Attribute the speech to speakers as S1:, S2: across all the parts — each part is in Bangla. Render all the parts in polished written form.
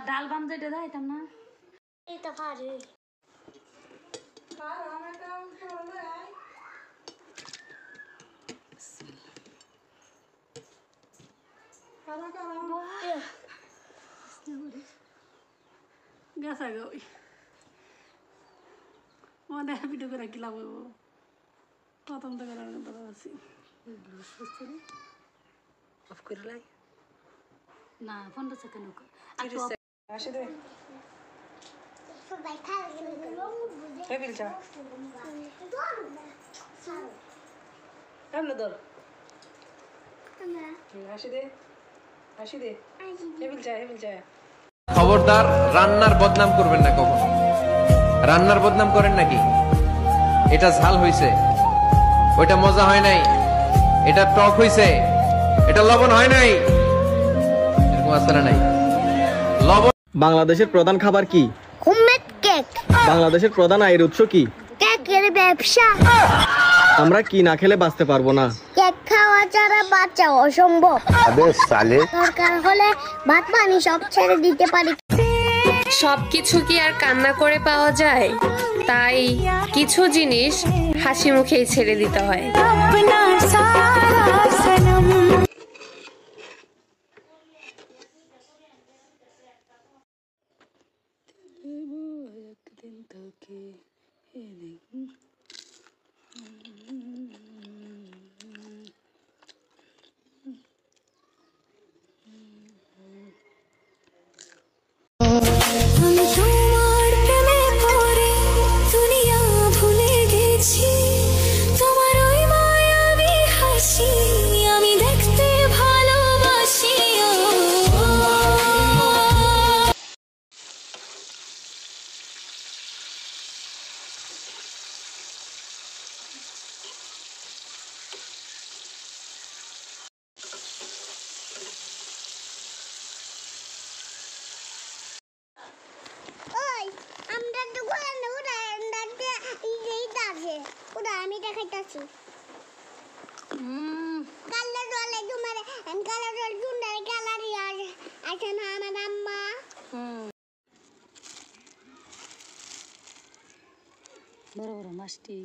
S1: ডাল বাম যেটা দাইতাম না
S2: এটা পারে
S1: গেছে গো মনে ভিডিও করে কি লাভ হইব প্রথম থেকে আছি
S3: অফ করে লাই
S1: না 15 সেকেন্ড
S3: আসে দে
S2: সবাই খাবে
S3: টেবিল চা আমনে দর আসে দে টেবিল চা
S4: খবরদার রান্নার বদনাম করবেন না কখনো রান্নার বদনাম করেন নাকি এটা ঝাল হইছে ওইটা মজা হয় নাই এটা টক হইছে এটা লবণ হয় নাই এরকম আসলে নাই লবণ
S5: বাংলাদেশের প্রধান খাবার কি
S2: হোমমেড কেক
S5: বাংলাদেশের প্রধান আয়ের উৎস কি
S2: কেকের ব্যবসা
S5: আমরা কি না খেলে বাঁচতে পারবো না
S2: কেক খাওয়া ছাড়া বাঁচা অসম্ভব দরকার হলে ভাত পানি সব ছেড়ে দিতে পারি
S6: সবকিছু কি আর কান্না করে পাওয়া যায় তাই কিছু জিনিস হাসি মুখেই ছেড়ে দিতে হয়
S2: আমি দেখাইতাছি কালার জলে তোমারে কালার জল সুন্দর কালারই আছে না আমার আম্মা
S1: বড় বড় মাছটি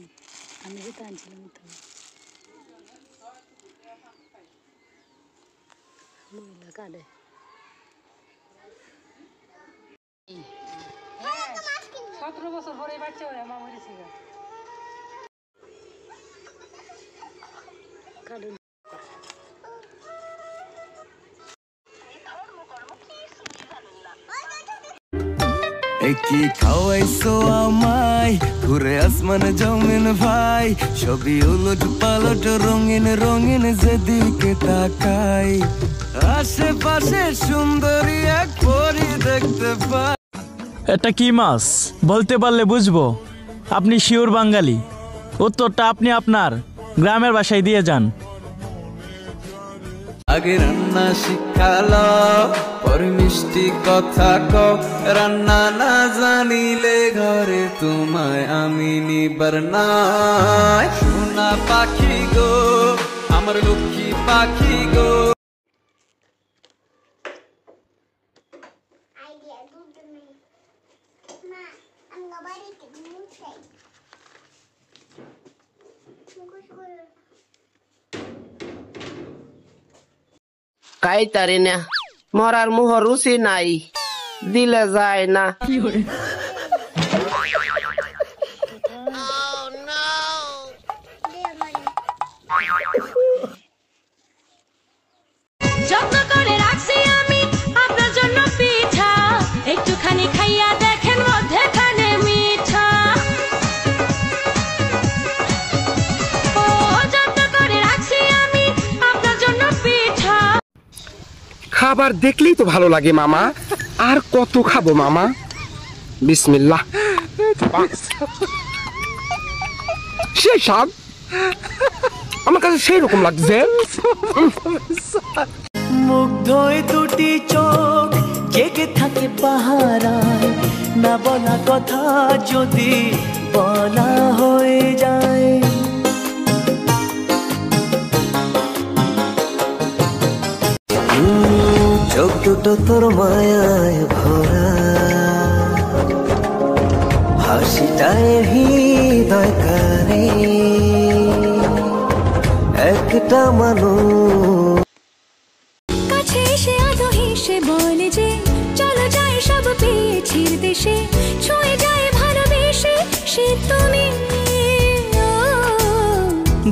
S1: আমি যেটা আনছিলাম তো মহিলা কাটে 17 বছর পরে বাচ্চা হয়ে মা মরেছে
S7: কি খাওয়াইছো আমায় ঘুরে আসমান জমিন ভাই সবই উলট পালট রঙিন রঙিন যেদিকে তাকাই আশেপাশে সুন্দরী এক পরি দেখতে পাই
S8: এটা কি মাছ বলতে পারলে বুঝবো আপনি শিওর বাঙালি উত্তরটা আপনি আপনার গ্রামের ভাষায় দিয়ে যান
S7: আগে রান্না শিখালো পরে মিষ্টি কথা কও রান্না না জানিলে ঘরে তোমায় আমি নিবার নাই সোনা পাখি গো আমার লক্ষ্মী পাখি গো
S2: আইডিয়া দুধ নেই মা আমি বাড়িতে দুধ চাই
S9: খাইতারি না মরার মুহ রুচি নাই দিলে যায় না
S6: যত্ন করে রাখছি আমি আপনার জন্য পিঠা একটুখানি খাইয়া দেখেন মধ্যেখানে মিঠা ও যত্ন করে রাখছি আমি আপনার জন্য পিঠা
S10: খাবার দেখলেই তো ভালো লাগে মামা আর কত খাবো মামা বিসমিল্লাহ সেই স্বাদ আমার কাছে সেই রকম লাগছে
S7: মুগ্ধই দুটি চোখ জেগে থাকে পাহারায় না বলা কথা যদি বলা হয়ে যায় চোখ দুটো তোর মায়ায় ভরা হাসিটায় হৃদয় কারে একটা মানুষ
S6: কাছে এসে আদো হেসে বলে যে চলো যায় সব পেয়েছির দেশে ছুঁয়ে যায় ভালোবেসে সে তুমি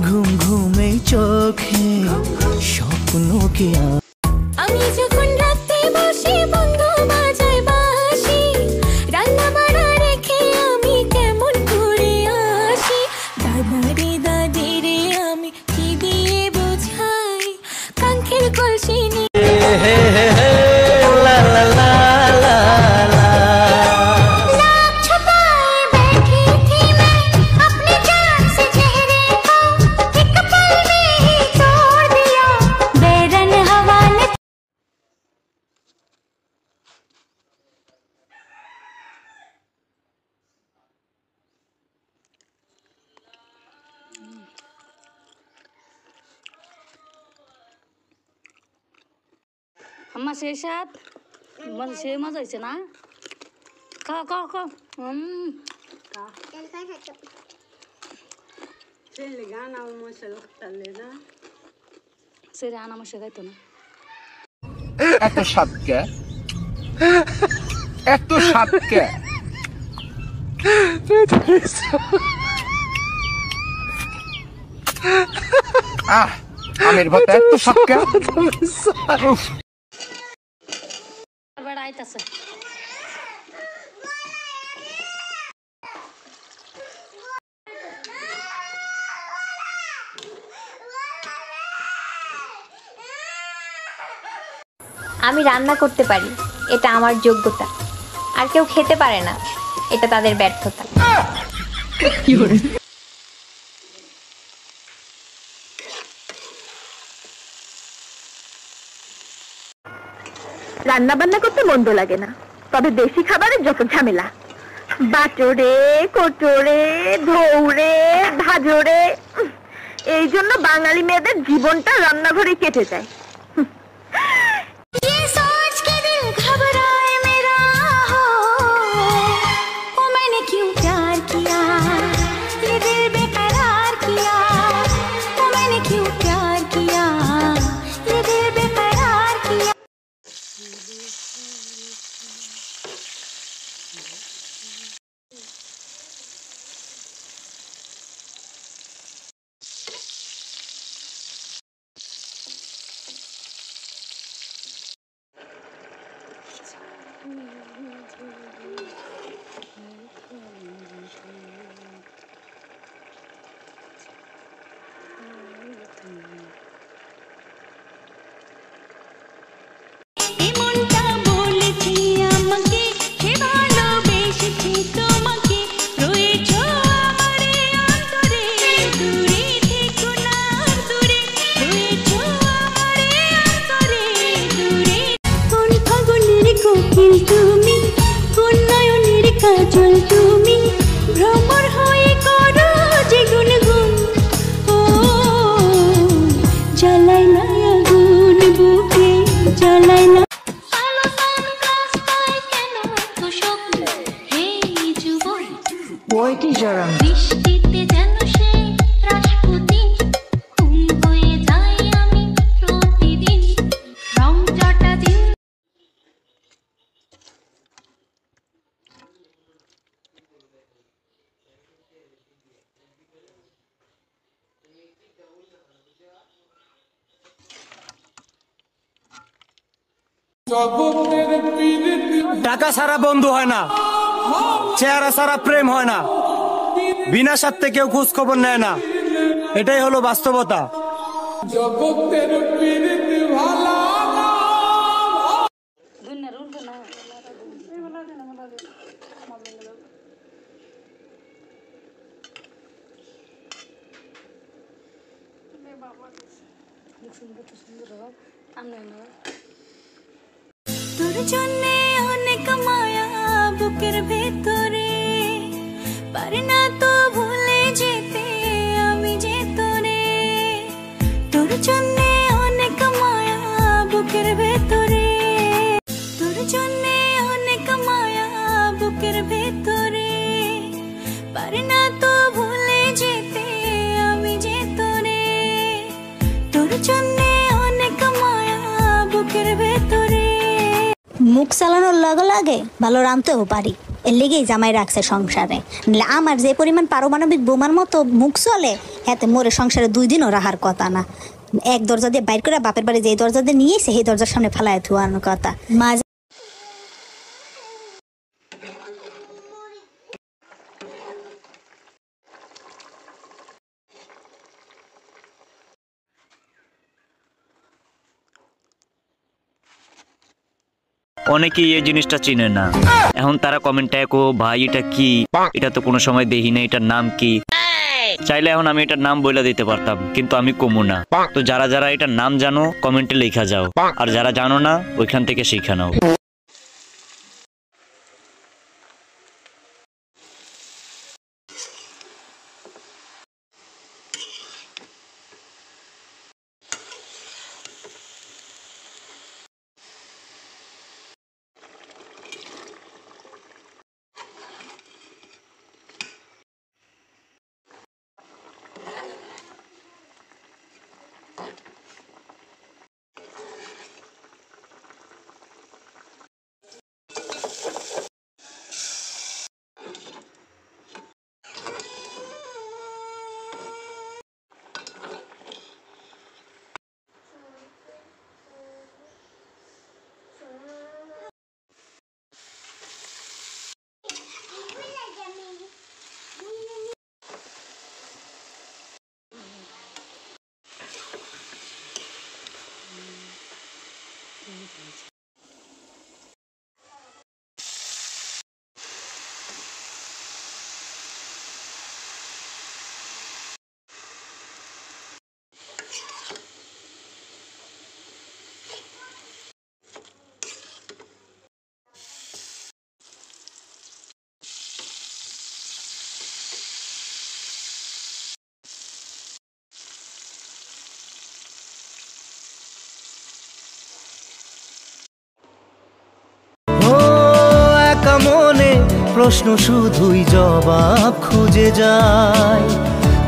S7: ঘুম ঘুমে চোখে স্বপ্নকে
S6: আমি যখন রাতে বসে বন্ধু বাজায় বাঁশি রান্না বাড়া রেখে আমি কেমন করে আসি দাদারে দাদিরে আমি কি দিয়ে বোঝাই কাঙ্ক্ষের কলসি
S1: আমার সেই সাথ সেই মজা হয়েছে না খাও খাও খাও সেটা আনা আমার শেখাইতো না
S10: এত সাতকে এত সাতকে আমের ভাত এত সাতকে
S1: বেড়া আইতাছে
S11: আমি রান্না করতে পারি, এটা আমার যোগ্যতা। আর কেউ খেতে পারে না, এটা তাদের ব্যর্থতা।
S12: রান্না বান্না করতে মন্দ লাগে না, তবে দেশি খাবারের যত ঝামেলা, বাটরে কোটরে ধৌরে ভাজরে, এই জন্য বাঙালি মেয়েদের জীবনটা রান্নাঘরে কেটে যায়।
S5: টাকা ছাড়া বন্ধু হয় না, চেহারা ছাড়া প্রেম হয় না, বিনা স্বার্থে কেউ খোঁজ খবর নেয় না, এটাই হলো বাস্তবতা।
S6: তোর জন্যে অনেক মায়া বুকের ভেতরে, পারি না তো ভুলে যেতে আমি যে তোরে। তোর জন্যে অনেক মায়া বুকের ভেতরে,
S13: মুখ চালানোর লগে লাগে ভালো রাঁধতেও পারি, এর লেগেই জামাই রাখছে সংসারে। নাহলে আমার যে পরিমাণ পারমাণবিক বোমার মতো মুখ চলে, এতে মোরে সংসারে 2 দিনও রাহার কথা না। এক দরজা দিয়ে বাইর করে বাপের বাড়ি যে দরজা দিয়ে নিয়ে এসে সেই দরজার সামনে ফেলায় থুয়ানোর কথা।
S14: অনেকেই এই জিনিসটা চিনে না, এখন তারা কমেন্টে কো ভাই এটা কি, এটা তো কোনো সময় দেখি না, এটার নাম কি। চাইলে এখন আমি এটার নাম বলে দিতে পারতাম, কিন্তু আমি কমু না। তো যারা যারা এটার নাম জানো কমেন্টে লেখা যাও, আর যারা জানো না ওইখান থেকে শিখে নাও।
S7: মনে প্রশ্ন শুধুই জবাব খুঁজে যায়,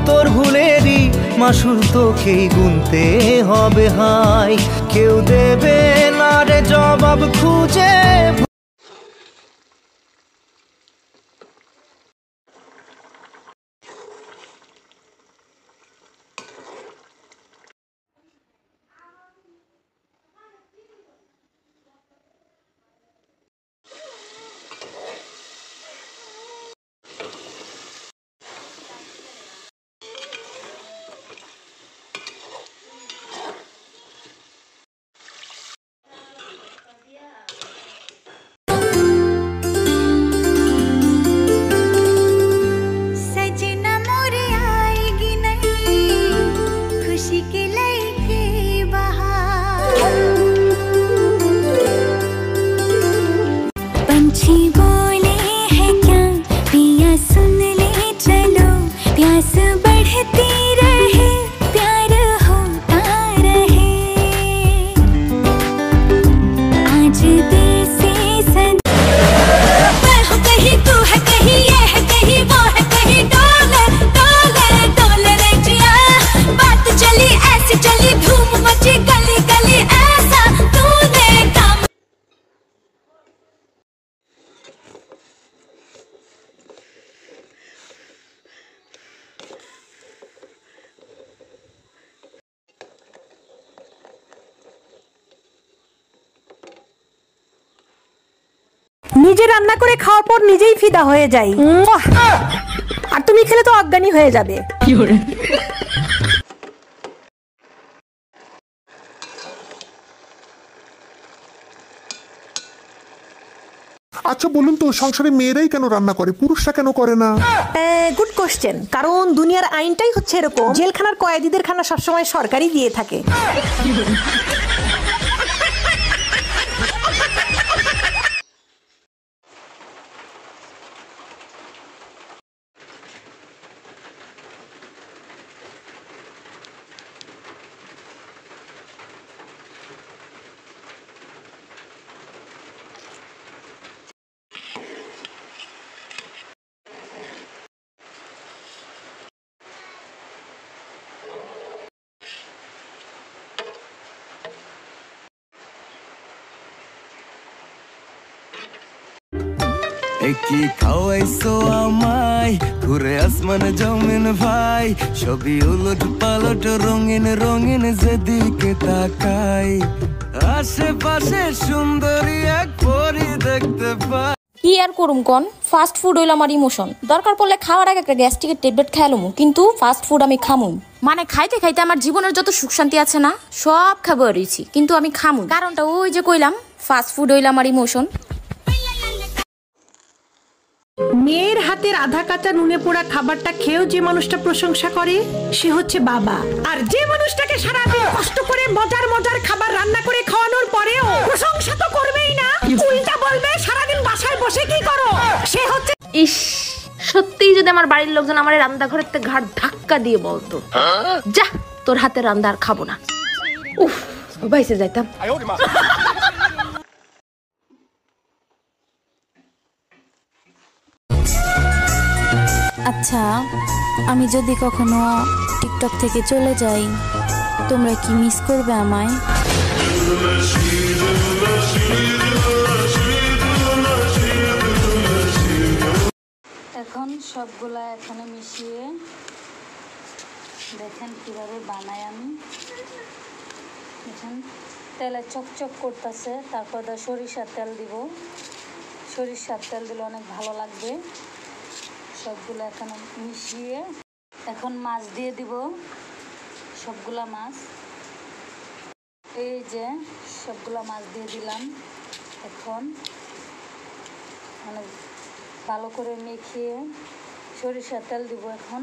S7: তোর ভুলেরই মাসুল তোকেই গুনতে হবে হাই, কেউ দেবে না রে জবাব খুঁজে।
S15: নিজে রান্না করে খাওয়ার পর নিজেই ফিদা হয়ে যাই, আর তুমি খেলে তো অজ্ঞানী হয়ে যাবে।
S16: আচ্ছা বলুন তো, সংসারে মেয়েরাই কেন রান্না করে, পুরুষরা কেন করে না?
S15: Good question. কারণ দুনিয়ার আইনটাই হচ্ছে এরকম, জেলখানার কয়েদিদের খানা সবসময় সরকারই দিয়ে থাকে।
S7: কি খাওয়াইছো আমায় ঘুরে আসমান জমিন ভাই সবই উলট পালট রঙিন রঙিন যেদিকে তাকাই আশেপাশে সুন্দরী এক পরি দেখতে পাই
S17: কি আর করুম কোন ফাস্ট ফুড হইল আমার ইমোশন দরকার পড়লে খাওয়ার আগে একটা গ্যাস্ট্রিকের ট্যাবলেট খাইলাম কিন্তু ফাস্ট ফুড আমি খামুই মানে খাইতে খাইতে আমার জীবনের যত সুখ শান্তি আছে না সব খাবো রয়েছি কিন্তু আমি খামু কারণটা ওই যে কইলাম ফাস্ট ফুড হইল আমার ইমোশন
S15: মেয়ের হাতের আধা কাঁচা নুনে পোড়া খাবারটা খেয়েও যে মানুষটা প্রশংসা করে সে হচ্ছে বাবা আর যে মানুষটাকে সারাদিন কষ্ট করে মজার মজার খাবার রান্না করে খাওয়ানোর পরেও প্রশংসা তো করবেই না উল্টা বলবে সারাদিন বাসায় বসে কি করো সে হচ্ছে
S17: ইস সত্যিই যদি আমার বাড়ির লোকজন আমার রান্নাঘরের থেকে ঘাট ধাক্কা দিয়ে বলতো যা তোর হাতে রান্না আর খাবো না উফ বাইসে যাইতাম
S18: আচ্ছা আমি যদি কখনো টিকটক থেকে চলে যাই তোমরা কি মিস করবে আমায়
S1: এখন সবগুলা এখানে মিশিয়ে দেখেন কিভাবে বানাই আমি দেখেন তেলে চকচক করতেছে তারপর সরিষার তেল দিব সরিষার তেল দিলে অনেক ভালো লাগবে সবগুলো এখানে মিশিয়ে এখন মাছ দিয়ে দিব সবগুলা মাছ এই যে সবগুলা মাছ দিয়ে দিলাম এখন মানে ভালো করে মেখিয়ে সরিষার তেল দিব এখন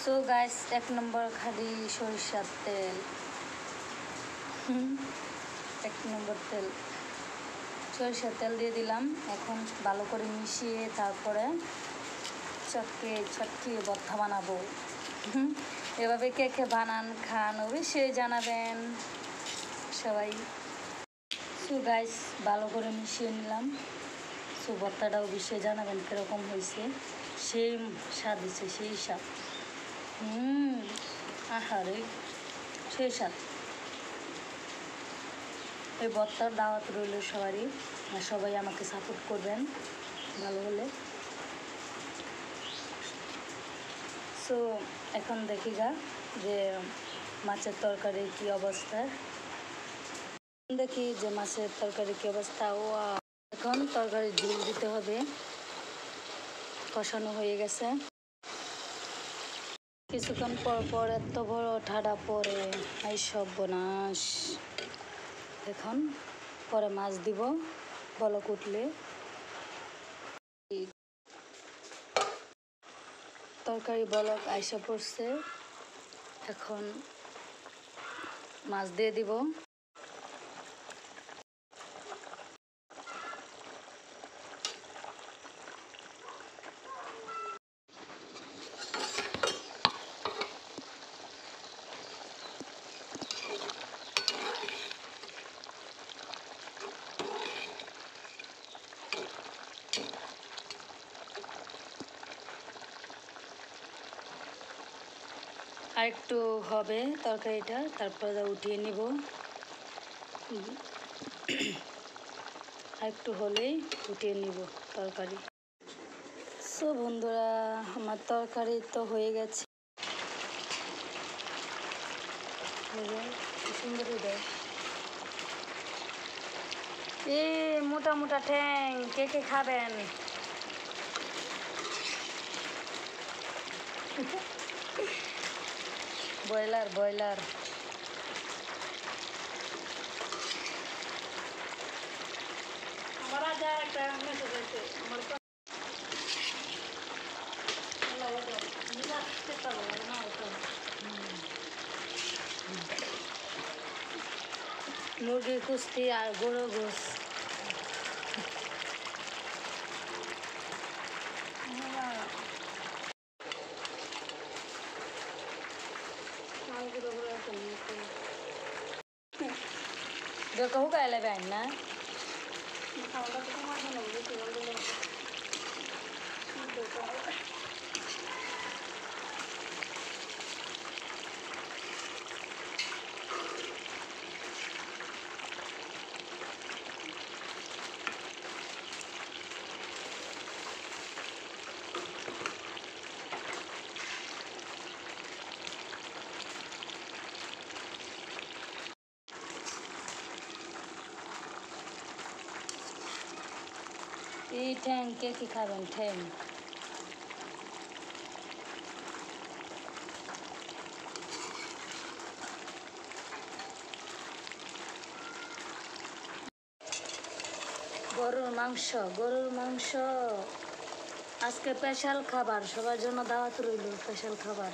S1: সো গাইস 1 নম্বর খালি সরিষার তেল 1 নম্বর তেল সরিষার তেল দিয়ে দিলাম এখন ভালো করে মিশিয়ে তারপরে চটকিয়ে ভর্তা বানাবো এভাবে কে কে বানান খান অবশ্যই জানাবেন সবাই সো গাইস ভালো করে মিশিয়ে নিলাম সো ভর্তাটা অবশ্যই জানাবেন কীরকম হয়েছে সেই স্বাদ হয়েছে সেই স্বাদ আহারে সেই স্বাদ এই ভর্তার দাওয়াত রইল সবারই আর সবাই আমাকে সাপোর্ট করবেন ভালো হলে সো এখন দেখি গা যে মাছের তরকারি কি অবস্থা দেখি যে মাছের তরকারি কি অবস্থা ও এখন তরকারি ঝোল দিতে হবে কষানো হয়ে গেছে কিছুক্ষণ পর পর এত বড় ঠাডা পরে এই সর্বনাশ এখন পরে মাছ দিব বলক উঠলে তরকারি বলক আইসা পড়ছে এখন মাছ দিয়ে দিব আর একটু হবে তরকারিটা তারপরে উঠিয়ে নিব আর একটু হলেই উঠিয়ে নিব তরকারি সো বন্ধুরা আমার তরকারি তো হয়ে গেছে সুন্দরই দেয় এ মোটা মোটা ঠ্যাং কে কে খাবেন ব্রয়লার ব্রয়লার আমার আজ একটা মেসেজ আছে আমার মুরগি কুস্তি আর গরু গোস कहू का बहन ना এই ঠ্যাং কে কি খাবেন ঠ্যাং? গরুর মাংস আজকে স্পেশাল খাবার, সবার জন্য দাওয়াত রইল, স্পেশাল খাবার।